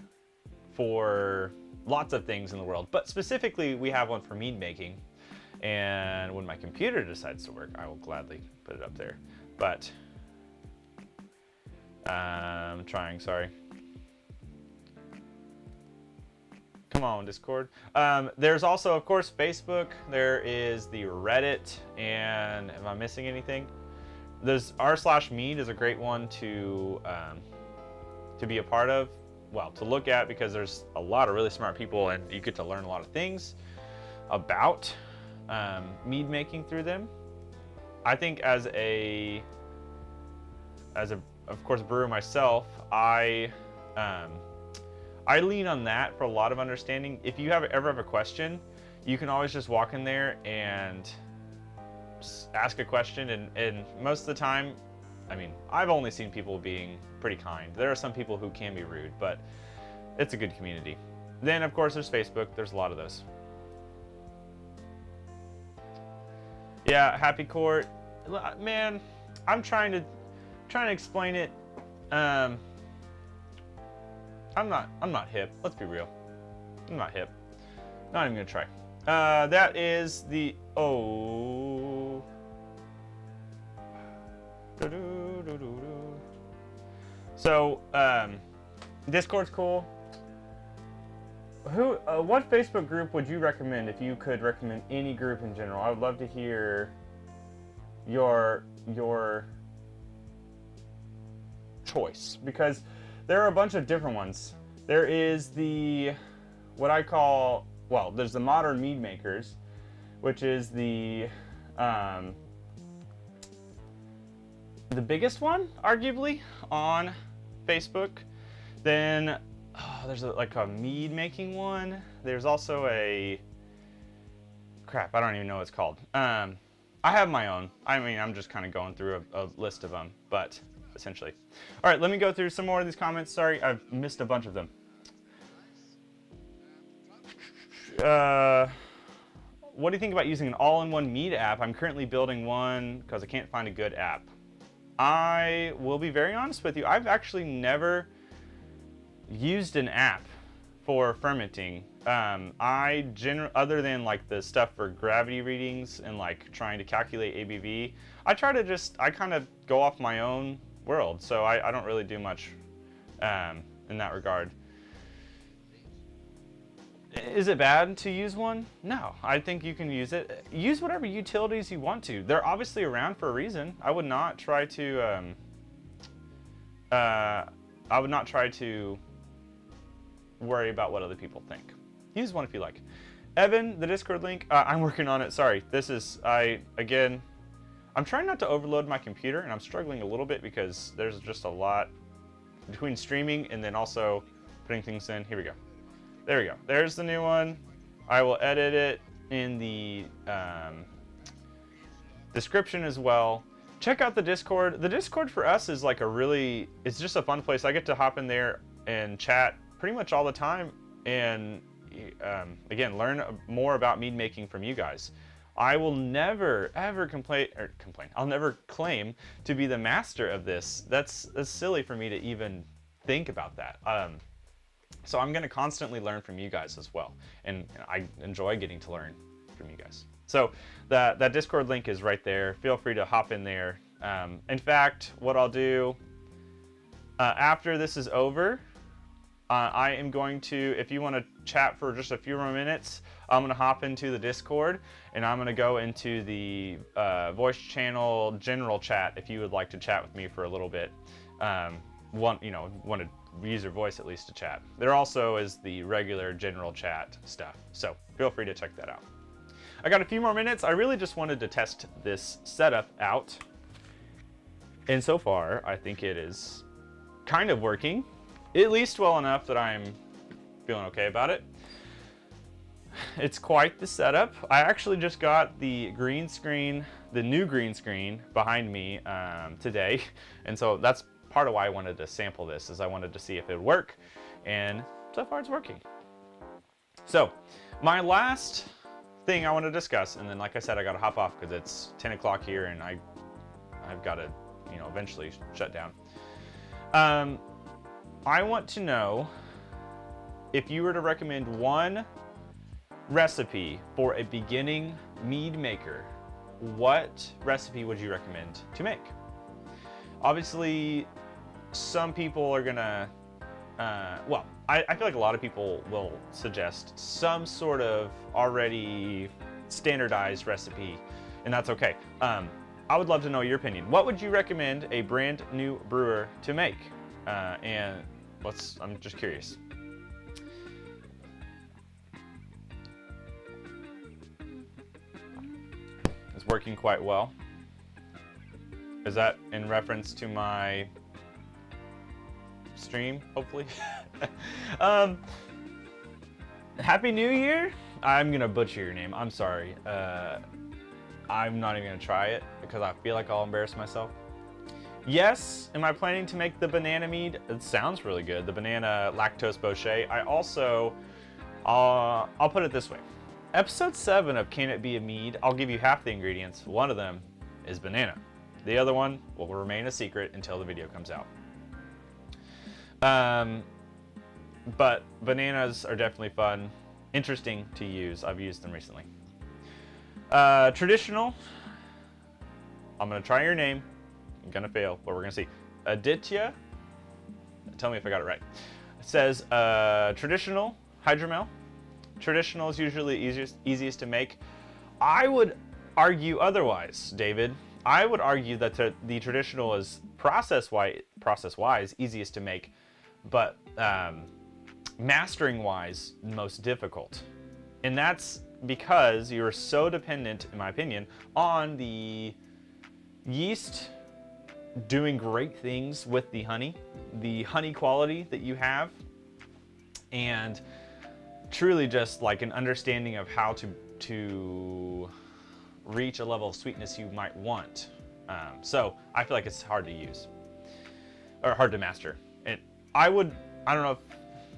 for lots of things in the world. But specifically, we have one for mead making. And when my computer decides to work, I will gladly put it up there. But I'm trying, sorry. Come on, Discord. There's also, of course, Facebook. There is the Reddit. And am I missing anything? There's r/mead is a great one to be a part of. Well, to look at, because there's a lot of really smart people and you get to learn a lot of things about mead making through them. I think as a of course brewer myself, I lean on that for a lot of understanding. If you ever have a question, you can always just walk in there and ask a question, and most of the time, I mean, I've only seen people being pretty kind. There are some people who can be rude, but it's a good community. Then of course there's Facebook. There's a lot of those. Yeah, Happy Court. Man, I'm trying to explain it. I'm not hip. Let's be real. I'm not hip. Not even gonna try. That is the So, Discord's cool. What Facebook group would you recommend if you could recommend any group in general? I would love to hear your choice, because there are a bunch of different ones. There is what I call, well, there's the Modern Mead Makers, which is the biggest one, arguably, on Facebook. Then there's like a mead making one. There's also crap, I don't even know what it's called. I have my own. I mean, I'm just kind of going through a list of them, but essentially. All right, let me go through some more of these comments. Sorry, I've missed a bunch of them. What do you think about using an all-in-one mead app? I'm currently building one because I can't find a good app. I will be very honest with you. I've actually never used an app for fermenting. Other than like the stuff for gravity readings and like trying to calculate ABV, I kind of go off my own world. So I don't really do much in that regard. Is it bad to use one? No, I think you can use it. Use whatever utilities you want to. They're obviously around for a reason. I would not try to worry about what other people think. Use one if you like. Evan, the Discord link, I'm working on it. Sorry, I'm trying not to overload my computer, and I'm struggling a little bit because there's just a lot between streaming and then also putting things in. Here we go. There we go. There's the new one. I will edit it in the description as well. Check out the Discord. The Discord for us is like it's just a fun place. I get to hop in there and chat pretty much all the time, and again, learn more about mead making from you guys. I will never ever complain. I'll never claim to be the master of this. That's silly for me to even think about that. So I'm going to constantly learn from you guys as well, and I enjoy getting to learn from you guys. So that Discord link is right there. Feel free to hop in there. In fact, what I'll do after this is over, I am going to, if you want to chat for just a few more minutes, I'm going to hop into the Discord, and I'm going to go into the voice channel general chat if you would like to chat with me for a little bit. Want to use your voice at least to chat. There also is the regular general chat stuff, so feel free to check that out. I got a few more minutes. I really just wanted to test this setup out, and so far I think it is kind of working, at least well enough that I'm feeling okay about it. It's quite the setup. I actually just got the green screen, the new green screen behind me today, and so that's part of why I wanted to sample this, is I wanted to see if it would work, and so far it's working. So, my last thing I want to discuss, and then like I said, I got to hop off because it's 10 o'clock here and I've got to, eventually shut down. I want to know if you were to recommend one recipe for a beginning mead maker, what recipe would you recommend to make? Obviously, some people are gonna, I feel like a lot of people will suggest some sort of already standardized recipe, and that's okay. I would love to know your opinion. What would you recommend a brand new brewer to make? I'm just curious. It's working quite well. Is that in reference to my stream, hopefully? Happy New Year? I'm gonna butcher your name, I'm sorry. I'm not even gonna try it because I feel like I'll embarrass myself. Yes, am I planning to make the banana mead? It sounds really good, the banana lactose bochet. I also, I'll put it this way. Episode 7 of Can It Be a Mead, I'll give you half the ingredients. One of them is banana. The other one will remain a secret until the video comes out. But bananas are definitely fun, interesting to use. I've used them recently. Traditional, I'm gonna try your name. I'm gonna fail, but we're gonna see. Aditya, tell me if I got it right. It says traditional hydromel. Traditional is usually easiest to make. I would argue otherwise, David. I would argue that the traditional is process-wise easiest to make, but mastering-wise most difficult. And that's because you're so dependent, in my opinion, on the yeast doing great things with the honey quality that you have, and truly just like an understanding of how to reach a level of sweetness you might want. So I feel like it's hard to use or hard to master. I don't know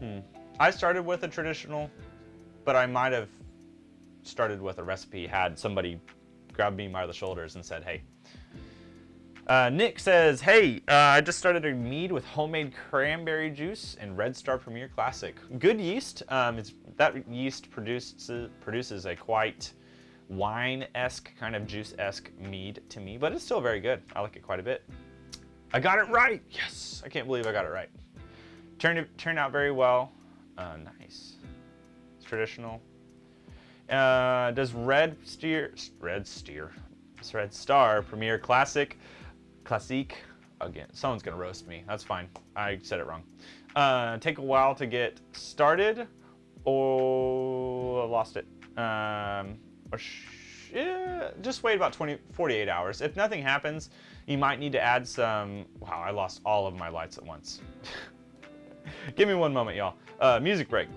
if, I started with a traditional, but I might have started with a recipe, had somebody grab me by the shoulders and said, hey. Nick says, hey, I just started a mead with homemade cranberry juice and Red Star Premier Classic. Good yeast. That yeast produces a quite wine-esque, kind of juice-esque mead to me, but it's still very good. I like it quite a bit. I got it right. Yes, I can't believe I got it right. Turned out very well. Nice. It's traditional. Does Red Star Premier Classique, again, someone's gonna roast me. That's fine. I said it wrong. Take a while to get started. Oh, I lost it. Just wait about 48 hours. If nothing happens, you might need to add some. Wow, I lost all of my lights at once. Give me one moment, y'all. Music break.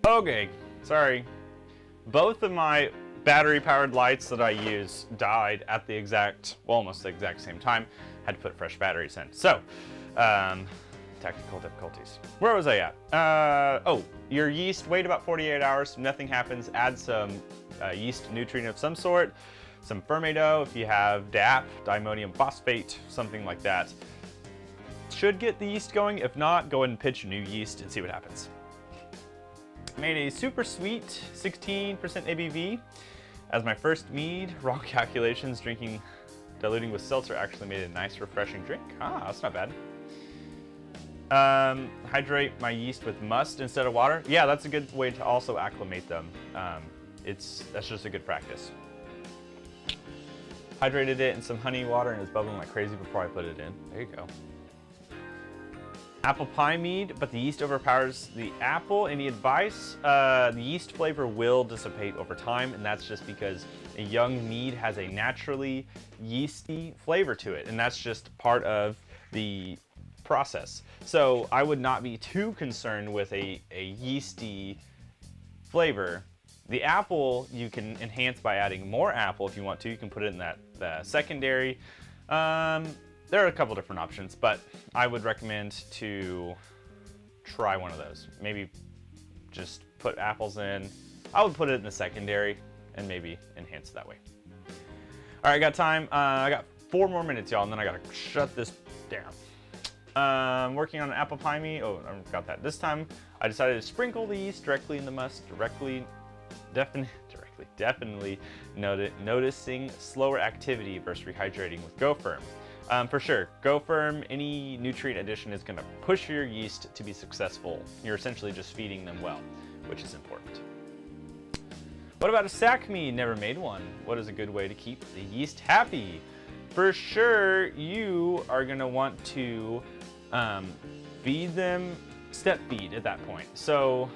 Okay, sorry. Both of my battery-powered lights that I use died at the almost the exact same time. Had to put fresh batteries in. So, technical difficulties. Where was I at? Your yeast, wait about 48 hours, nothing happens. Add some yeast nutrient of some sort, some fermento if you have DAP, diammonium phosphate, something like that. Should get the yeast going. If not, go ahead and pitch new yeast and see what happens. Made a super sweet 16% ABV as my first mead. Wrong calculations. Diluting with seltzer actually made a nice, refreshing drink. Ah, that's not bad. Hydrate my yeast with must instead of water. Yeah, that's a good way to also acclimate them. That's just a good practice. Hydrated it in some honey water and it's bubbling like crazy before I put it in. There you go. Apple pie mead, but the yeast overpowers the apple. Any advice? The yeast flavor will dissipate over time, and that's just because a young mead has a naturally yeasty flavor to it, and that's just part of the process. So I would not be too concerned with a yeasty flavor. The apple you can enhance by adding more apple if you want to. You can put it in that secondary. There are a couple different options, but I would recommend to try one of those. Maybe just put apples in. I would put it in the secondary and maybe enhance that way. All right, I got time. I got 4 more minutes, y'all, and then I gotta shut this down. Working on an apple pie mead. Oh, I forgot that. This time I decided to sprinkle the yeast directly in the must, definitely noticing slower activity versus rehydrating with Go Firm. For sure, Go Firm, any nutrient addition is going to push your yeast to be successful. You're essentially just feeding them well, which is important. What about a sack mead? Never made one. What is a good way to keep the yeast happy? For sure, you are going to want to feed them step feed at that point. So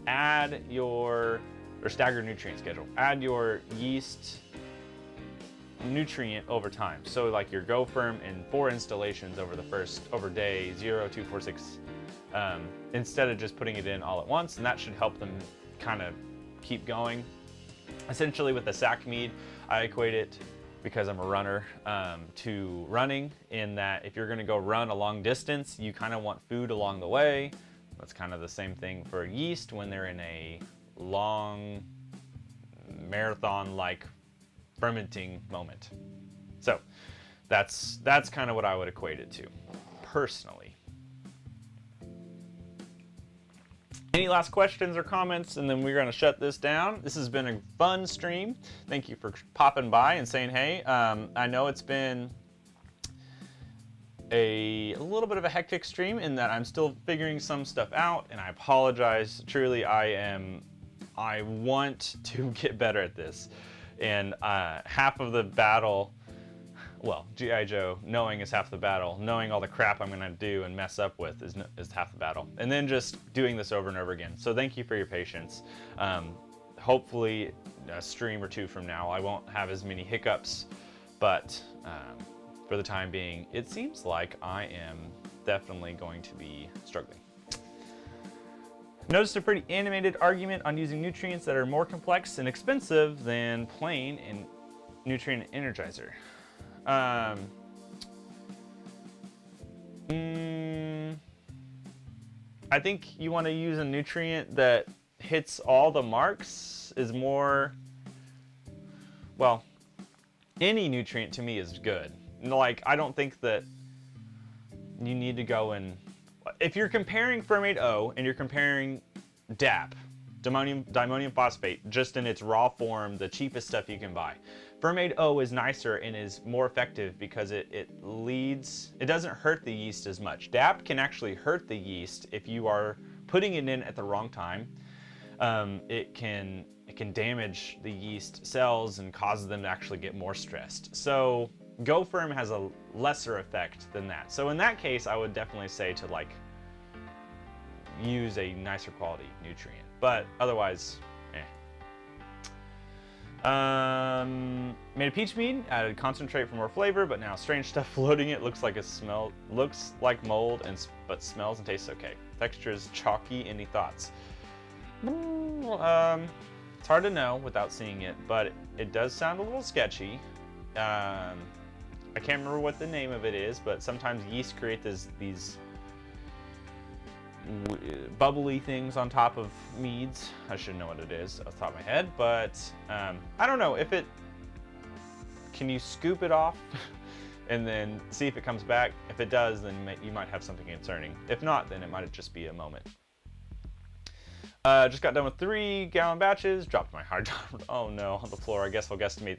add your, or staggered nutrient schedule. Add your yeast nutrient over time. So like your Go Firm in 4 installations over day 0, 2, 4, 6, instead of just putting it in all at once, and that should help them kind of keep going. Essentially with the sack mead, I equate it, because I'm a runner, to running, in that if you're gonna go run a long distance, you kind of want food along the way. That's kind of the same thing for yeast when they're in a long marathon-like fermenting moment. So that's kind of what I would equate it to, personally. Any last questions or comments, and then we're going to shut this down. This has been a fun stream. Thank you for popping by and saying hey. I know it's been a little bit of a hectic stream in that I'm still figuring some stuff out, and I apologize. Truly, I want to get better at this. And half of the battle, well, G.I. Joe knowing is half the battle. Knowing all the crap I'm going to do and mess up with is half the battle. And then just doing this over and over again. So thank you for your patience. Hopefully a stream or 2 from now, I won't have as many hiccups. But for the time being, it seems like I am definitely going to be struggling. Noticed a pretty animated argument on using nutrients that are more complex and expensive than plain and nutrient energizer. I think you want to use a nutrient that hits all the marks, is more, well, any nutrient to me is good. Like, I don't think that you need to go and, if you're comparing Fermate O and you're comparing DAP, dimonium phosphate, just in its raw form, the cheapest stuff you can buy, Fermate O is nicer and is more effective because it doesn't hurt the yeast as much. DAP can actually hurt the yeast if you are putting it in at the wrong time. It can damage the yeast cells and cause them to actually get more stressed. So Go Firm has a lesser effect than that. So in that case, I would definitely say to like use a nicer quality nutrient, but otherwise, made a peach mead, added concentrate for more flavor, but now strange stuff floating it. Looks like mold, but smells and tastes okay. Texture is chalky. Any thoughts? It's hard to know without seeing it, but it does sound a little sketchy. I can't remember what the name of it is, but sometimes yeast create these bubbly things on top of meads. I should know what it is off the top of my head, but I don't know if it. Can you scoop it off and then see if it comes back? If it does, then you might have something concerning. If not, then it might just be a moment. Just got done with 3-gallon batches. Dropped my hard drive. Oh no, on the floor. I guess I'll guesstimate.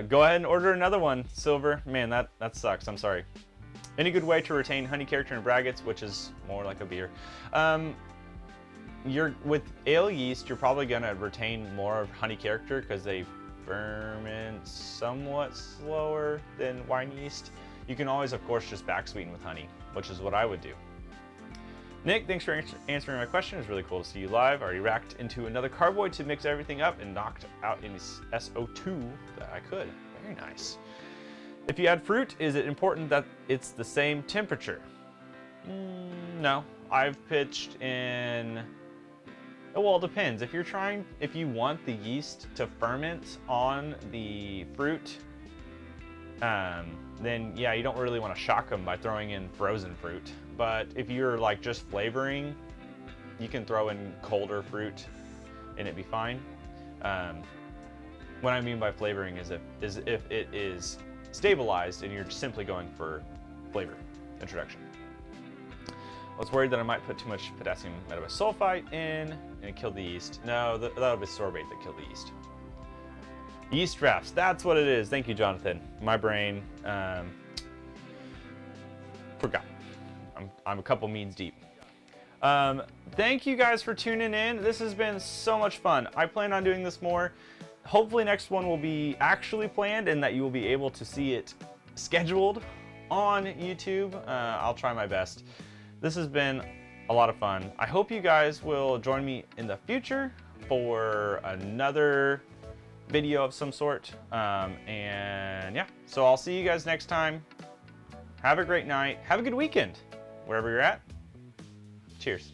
Go ahead and order another one, Silver. Man, that sucks. I'm sorry. Any good way to retain honey character in braggots, which is more like a beer? With ale yeast, you're probably gonna retain more of honey character because they ferment somewhat slower than wine yeast. You can always, of course, just back sweeten with honey, which is what I would do. Nick, thanks for answering my question. It's really cool to see you live. I already racked into another carboy to mix everything up and knocked out any SO2 that I could. Very nice. If you add fruit, is it important that it's the same temperature? No. I've pitched in... Well, it depends. If you want the yeast to ferment on the fruit, then yeah, you don't really want to shock them by throwing in frozen fruit. But if you're like just flavoring, you can throw in colder fruit and it'd be fine. What I mean by flavoring is if it is stabilized and you're simply going for flavor introduction. I was worried that I might put too much potassium metabisulfite in and it killed the yeast. No, that'll be sorbate that killed the yeast. Yeast drafts, that's what it is. Thank you, Jonathan. My brain forgot. I'm a couple meads deep. Thank you guys for tuning in. This has been so much fun. I plan on doing this more. Hopefully next one will be actually planned and that you will be able to see it scheduled on YouTube. I'll try my best. This has been a lot of fun. I hope you guys will join me in the future for another video of some sort. And yeah, so I'll see you guys next time. Have a great night. Have a good weekend, wherever you're at. Cheers.